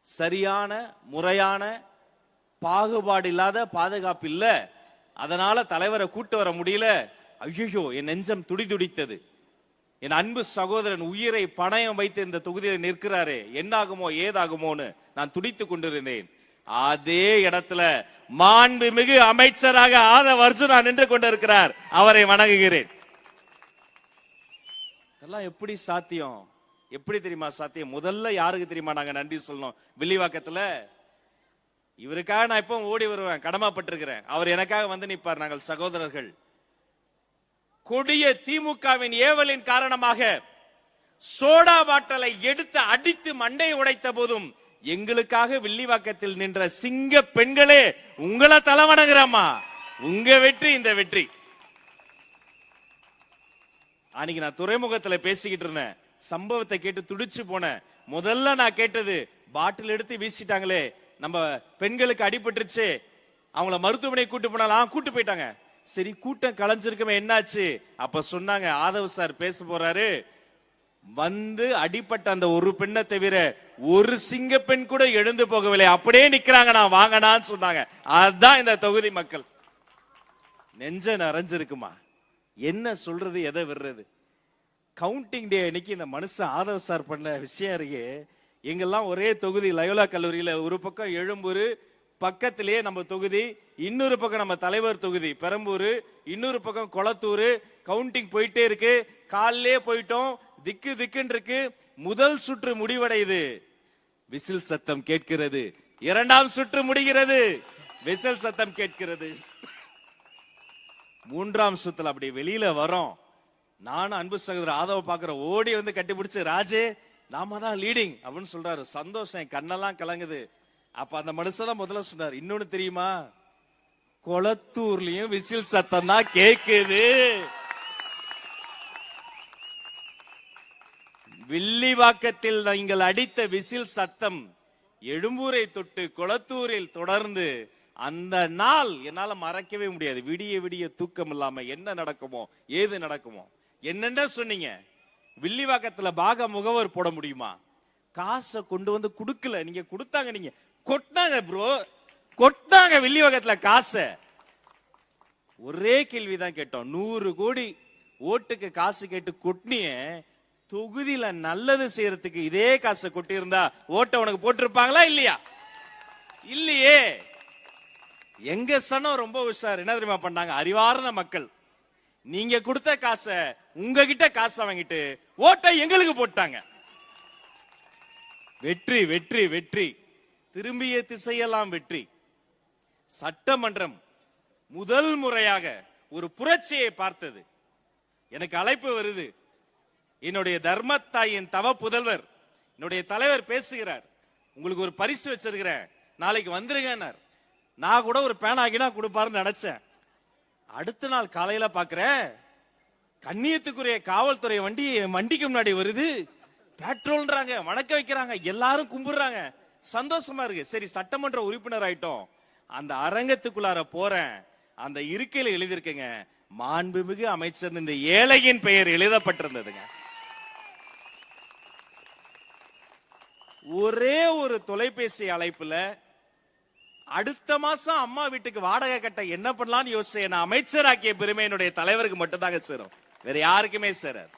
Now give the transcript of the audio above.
சரியான முறையான பாகுபாடு இல்லாத பாதுகாப்பு இல்ல, அதனால தலைவரை கூட்டு வர முடியல. ஐயோ, என் நெஞ்சம் துடிதுடித்தது. என் அன்பு சகோதரன் உயிரை பணயம் வைத்து இந்த தொகுதியில் நிற்கிறாரே, என்னாகுமோ ஏதாகுமோன்னு நான் துடித்துக் கொண்டிருந்தேன். அதே இடத்துல மாண்புமிகு அமைச்சராக ஆதவ் அர்ஜுனா நின்று கொண்டிருக்கிறார். அவரை வணங்குகிறேன். இதெல்லாம் எப்படி சாத்தியம்? எப்படி தெரியுமா சாத்தியம்? முதல்ல யாருக்கு தெரியுமா நாங்க நன்றி சொல்லணும்? வில்லிவாக்கத்துல இவருக்காக நான் இப்போ ஓடி வருவேன், கடமைப்பட்டிருக்கிறேன். அவர் எனக்காக வந்து நிற்பார். நாங்கள் சகோதரர்கள். கொடிய திமுகவின் ஏவலின் காரணமாக சோடா பாட்டலை எடுத்து அடித்து மண்டை உடைத்த போதும் எங்களுக்காக வில்லிவாக்கத்தில் நின்ற சிங்க பெண்களே, உங்களை தலைவணங்குறமா. உங்க வெற்றி இந்த வெற்றி. அன்னைக்கு நான் துறைமுகத்துல பேசிக்கிட்டு இருந்தேன். சம்பவத்தை கேட்டு துடிச்சு போனேன். முதல்ல நான் கேட்டது, பாட்டில் எடுத்து வீசிட்டாங்களே, நம்ம பெண்களுக்கு அடிபட்டுருச்சு, அவங்கள மருத்துவமனை கூட்டு போனாலும் கூட்டு போயிட்டாங்க. சரி, கூட்டம் கலைஞ்சிருக்கவே, என்னாச்சு? அப்ப சொன்னாங்க, ஆதவ் சார் பேச போறாரு, வந்து அடிப்பட்ட அந்த ஒரு பெண்ணை தவிர ஒரு சிங்க பெண் கூட எழுந்து போகவில்லை, அப்படியே நிக்கிறாங்க, நான் வாங்கனான்னு சொன்னாங்க. அதுதான் இந்த தொகுதி மக்கள். நெஞ்ச நிறைஞ்சிருக்குமா? என்ன சொல்றது, எதை விடுறது? கவுண்டிங் டே அன்னைக்கு இந்த மனுஷன் ஆதவ் சார் பண்ண விஷயம் இருக்கு. எங்கெல்லாம் ஒரே தொகுதி, லயோலா கல்லூரியில ஒரு பக்கம் எழும்பூர், பக்கத்திலேயே நம்ம தொகுதி, இன்னொரு பக்கம் நம்ம தலைவர் தொகுதி பெரம்பூர், இன்னொரு பக்கம் கொளத்தூர். கவுண்டிங் போயிட்டே இருக்கு. காலையிலே போயிட்டோம், திக்கு திக்குன்னு இருக்கு. முதல் சுற்று முடிவடையுது, விசில் சத்தம் கேட்கிறது. இரண்டாம் சுற்று முடிகிறது, விசில் சத்தம் கேட்கிறது. மூன்றாம் சுத்துல அப்படி வெளியில வரோம். நானும் அன்பு சகோதரர் ஆதவ பாக்குற, ஓடி வந்து கட்டிப்பிடிச்சு, ராஜே நாம தான் லீடிங் அப்படின்னு சொல்றாரு. சந்தோஷம், கண்ணெல்லாம் கலங்குது. அப்ப அந்த மனுஷன் முதல்ல சொன்னார், இன்னொன்னு தெரியுமா, கொளத்தூர்லயும் விசில் சத்தம் தான் கேக்குது. வில்லிவாக்கத்தில் நீங்கள் அடித்த விசில் சத்தம் எழும்பூரை தொட்டு கொளத்தூரில் தொடர்ந்து, அந்த நாள் என்னால மறக்கவே முடியாது. விடிய விடிய தூக்கம் இல்லாம என்ன நடக்குமோ ஏது நடக்குமோ என்னென்ன சொன்னீங்க. வில்லிவாக்கத்துல பாக முகவர் போட முடியுமா? காசை கொண்டு வந்து கொடுக்கல, நீங்க கொடுத்தாங்க, நீங்க கொட்டினாங்க ப்ரோ, கொட்டினாங்க வில்லிவாக்கத்துல காசை. ஒரே கேள்விதான் கேட்டோம், 100 கோடி ஓட்டுக்கு காசு கேட்டு கொட்டினிய, தொகுதியில நல்லது செய்யறதுக்கு இதே காசை கொட்டி இருந்தா ஓட்ட உனக்கு போட்டிருப்பாங்களா இல்லையா? இல்லையே. எங்க சனம் ரொம்ப உஷார். என்ன தெரியுமா பண்ணாங்க? அறிவார்ந்த மக்கள், நீங்க கொடுத்த காசை உங்ககிட்ட காசை வாங்கிட்டு ஓட்டை எங்களுக்கு போட்டாங்க. வெற்றி வெற்றி வெற்றி, திரும்பிய திசையெல்லாம் வெற்றி. சட்டமன்றம் முதல் முறையாக ஒரு புரட்சியை பார்த்தது. எனக்கு அழைப்பு வருது. என்னுடைய தர்மத்தாயின் தவ புதல்வர், என்னுடைய தலைவர் பேசுகிறார், உங்களுக்கு ஒரு பரிசு வச்சிருக்கிறேன், நாளைக்கு வந்துருங்க. நான் கூட ஒரு பேனாகினா கொடுப்பாருன்னு நினைச்சேன். அடுத்த நாள் காலையில பாக்குறேன், கண்ணியத்துக்குரிய காவல்துறை வண்டி வண்டிக்கு முன்னாடி வருது. பெட்ரோல்ன்றாங்க, வணக்க வைக்கிறாங்க, எல்லாரும் கும்பிடுறாங்க. சந்தோஷமா இருக்கு. சரி, சட்டமன்ற உறுப்பினர் ஆயிட்டோம். அந்த அரங்கத்துக்குள்ளார போறேன், அந்த இருக்கையில எழுதியிருக்கேங்க, மாண்புமிகு அமைச்சர் இந்த ஏழையின் பெயர் எழுதப்பட்டிருந்ததுங்க. ஒரே ஒரு தொலைபேசி அழைப்புல அடுத்த மாசம் அம்மா வீட்டுக்கு வாடகை கட்ட என்ன பண்ணலாம்னு யோசிச்சு என்ன அமைச்சராக்கிய பெருமை என்னுடைய தலைவருக்கு மட்டும் தாங்க சேரும், வேற யாருக்குமே சேராது.